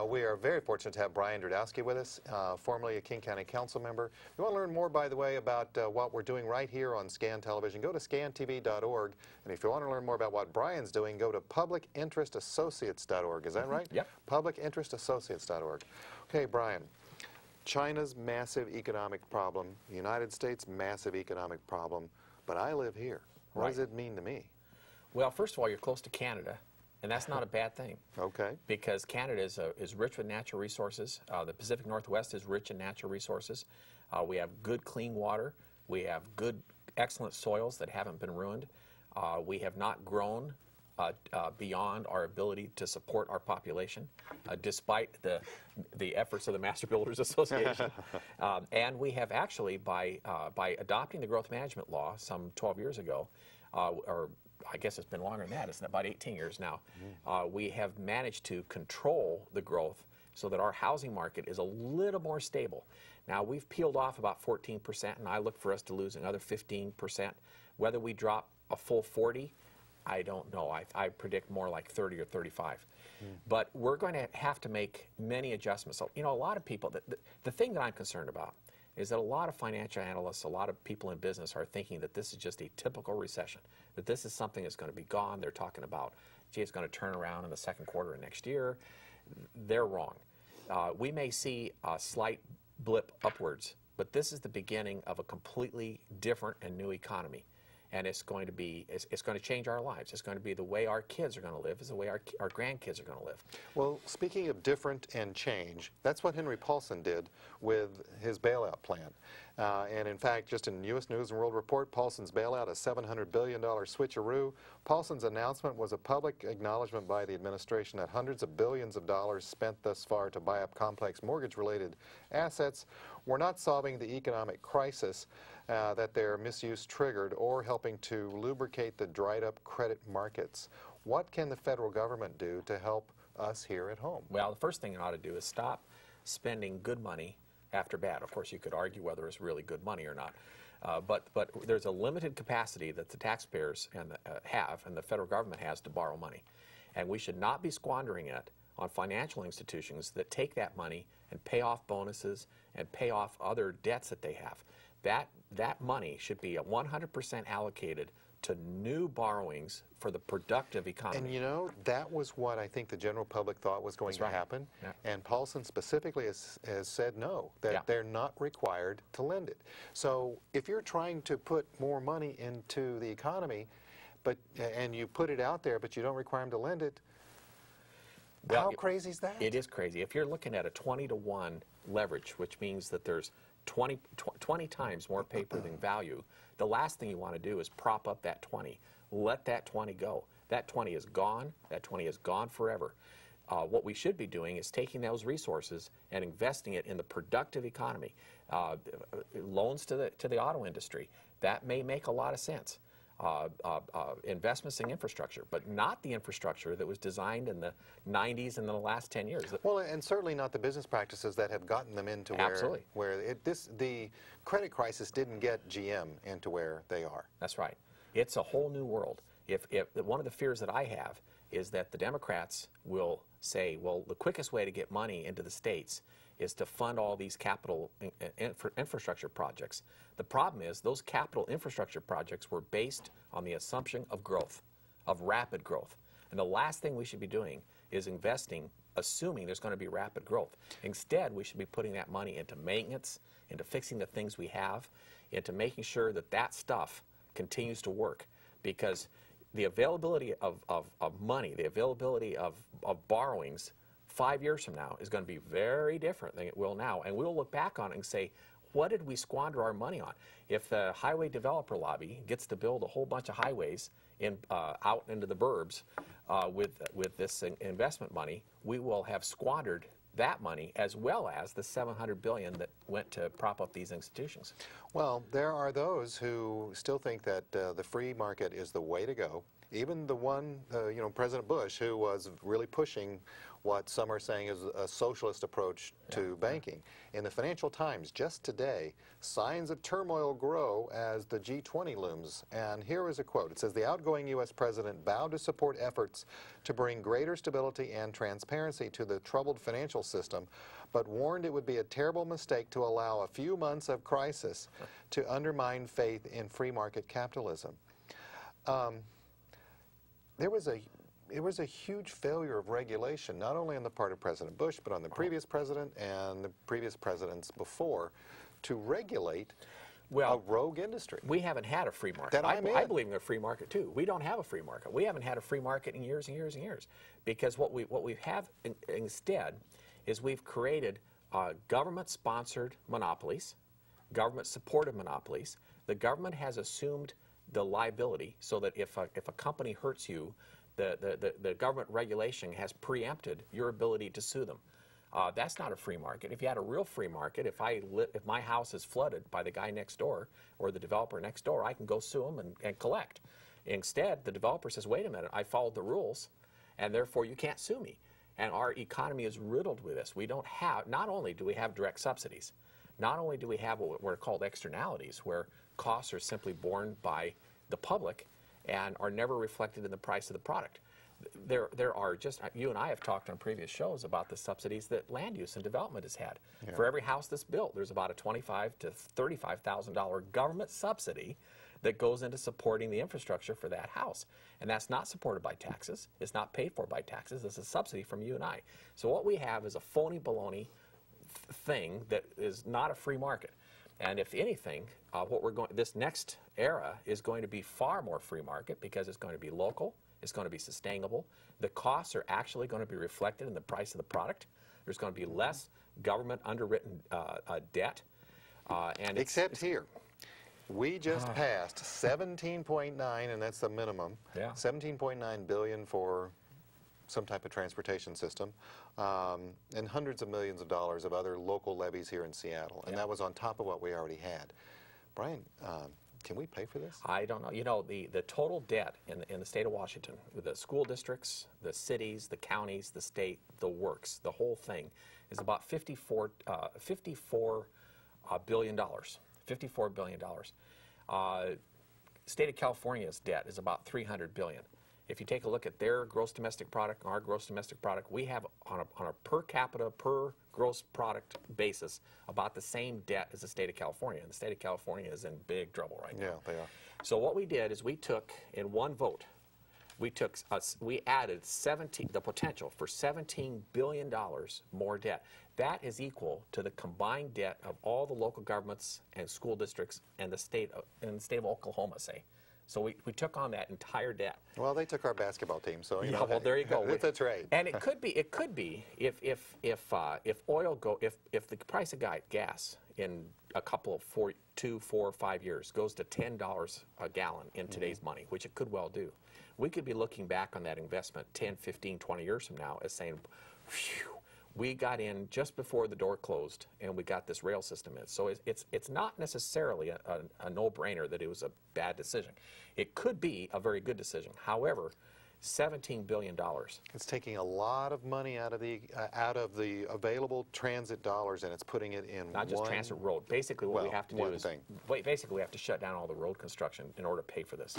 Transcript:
We are very fortunate to have Brian Derdowski with us, formerly a King County Council member. If you want to learn more, by the way, about what we're doing right here on Scan Television, go to scantv.org. And if you want to learn more about what Brian's doing, go to publicinterestassociates.org. Is that right? Yep. Publicinterestassociates.org. Okay, Brian. China's massive economic problem, the United States' massive economic problem, but I live here. What does it mean to me? Well, first of all, you're close to Canada, and that's not a bad thing. Okay. Because Canada is rich with natural resources. The Pacific Northwest is rich in natural resources. We have good, clean water. We have good, excellent soils that haven't been ruined. We have not grown beyond our ability to support our population, despite the efforts of the Master Builders Association. And we have actually, by adopting the growth management law some 12 years ago, or I guess it's been longer than that, it's about 18 years now, we have managed to control the growth so that our housing market is a little more stable. Now, we've peeled off about 14%, and I look for us to lose another 15%. Whether we drop a full 40, I don't know. I predict more like 30 or 35. But we're going to have to make many adjustments. So, you know, a lot of people, the thing that I'm concerned about is that a lot of financial analysts, a lot of people in business are thinking that this is just a typical recession, that this is something that's going to be gone. They're talking about, gee, it's going to turn around in the second quarter of next year. They're wrong. We may see a slight blip upwards, but this is the beginning of a completely different and new economy. And it's going to be, it's going to change our lives. It's going to be the way our kids are going to live, it's the way our grandkids are going to live. Well, speaking of different and change, that's what Henry Paulson did with his bailout plan. And in fact, just in U.S. News and World Report, Paulson's bailout, a $700 billion switcheroo. Paulson's announcement was a public acknowledgement by the administration that hundreds of billions of dollars spent thus far to buy up complex mortgage-related assets were not solving the economic crisis that their misuse triggered or helping to lubricate the dried-up credit markets. What can the federal government do to help us here at home? Well, the first thing it ought to do is stop spending good money after bad. Of course, you could argue whether it's really good money or not. But there's a limited capacity that the taxpayers have and the federal government has to borrow money. And we should not be squandering it on financial institutions that take that money and pay off bonuses and pay off other debts that they have. That money should be 100% allocated to new borrowings for the productive economy. And you know, that was what I think the general public thought was going to happen. Yeah. And Paulson specifically has said no, that they're not required to lend it. So if you're trying to put more money into the economy, and you put it out there, but you don't require them to lend it, how crazy is that? It is crazy. If you're looking at a 20-to-1 leverage, which means that there's 20 times more paper than value, the last thing you want to do is prop up that 20. Let that 20 go. That 20 is gone. That 20 is gone forever. What we should be doing is taking those resources and investing it in the productive economy. Loans to the auto industry, that may make a lot of sense. Investments in infrastructure, but not the infrastructure that was designed in the 90s and in the last 10 years. Well, and certainly not the business practices that have gotten them into where the credit crisis didn't get GM into where they are. That's right. It's a whole new world. If one of the fears that I have is that the Democrats will say, well, the quickest way to get money into the states is to fund all these capital infrastructure projects. The problem is those capital infrastructure projects were based on the assumption of growth, of rapid growth. And the last thing we should be doing is investing, assuming there's going to be rapid growth. Instead, we should be putting that money into maintenance, into fixing the things we have, into making sure that that stuff continues to work. Because the availability of money, the availability of borrowings 5 years from now is going to be very different than it will now. And we'll look back on it and say, what did we squander our money on? If the highway developer lobby gets to build a whole bunch of highways out into the burbs with this investment money, we will have squandered that money as well as the $700 billion that went to prop up these institutions. Well, there are those who still think that the free market is the way to go. Even the one, you know, President Bush, who was really pushing what some are saying is a socialist approach to banking. In the Financial Times just today, signs of turmoil grow as the G20 looms. And here is a quote. It says, the outgoing U.S. president vowed to support efforts to bring greater stability and transparency to the troubled financial system, but warned it would be a terrible mistake to allow a few months of crisis to undermine faith in free market capitalism. There was a huge failure of regulation, not only on the part of President Bush, but on the previous president and the previous presidents before, to regulate a rogue industry. We haven't had a free market. I believe in a free market too. We don't have a free market. We haven't had a free market in years and years and years, because what we have instead is we've created government-sponsored monopolies, government-supported monopolies. The government has assumed the liability, so that if a company hurts you, the government regulation has preempted your ability to sue them. That's not a free market. If you had a real free market, if my house is flooded by the guy next door or the developer next door, I can go sue him and collect. Instead, the developer says, wait a minute, I followed the rules, and therefore you can't sue me. And our economy is riddled with this. We don't have, not only do we have direct subsidies, not only do we have what are called externalities, where costs are simply borne by the public and are never reflected in the price of the product. There are just, you and I have talked on previous shows about the subsidies that land use and development has had. Yeah. For every house that's built, there's about a $25,000 to $35,000 government subsidy that goes into supporting the infrastructure for that house. And that's not supported by taxes. It's not paid for by taxes. It's a subsidy from you and I. So what we have is a phony baloney thing that is not a free market. And if anything, this next era is going to be far more free market, because it's going to be local, it's going to be sustainable. The costs are actually going to be reflected in the price of the product. There's going to be less government underwritten debt. Except here. We just passed 17.9, and that's the minimum, 17.9 billion for some type of transportation system, and hundreds of millions of dollars of other local levies here in Seattle. And that was on top of what we already had. Brian, can we pay for this? I don't know. You know, the total debt in the state of Washington, with the school districts, the cities, the counties, the state, the works, the whole thing, is about $54 billion. $54 billion. State of California's debt is about $300 billion. If you take a look at their gross domestic product and our gross domestic product, we have on a per capita, per gross product basis about the same debt as the state of California. And the state of California is in big trouble right now. Yeah, they are. So what we did is we took, in one vote, we added the potential for $17 billion more debt. That is equal to the combined debt of all the local governments and school districts and the state of Oklahoma, say. So we took on that entire debt. Well, they took our basketball team, so you know. Well, there you go. It's a trade. And it could be if the price of gas in a couple of 2, 4, 5 years goes to $10 a gallon in today's money, which it could well do, we could be looking back on that investment 10, 15, 20 years from now as saying, phew, we got in just before the door closed, and we got this rail system in. So it's not necessarily a no-brainer that it was a bad decision. It could be a very good decision. However, $17 billion. It's taking a lot of money out of the available transit dollars, and it's putting it in not just transit, road. Basically, what we have to do is basically we have to shut down all the road construction in order to pay for this.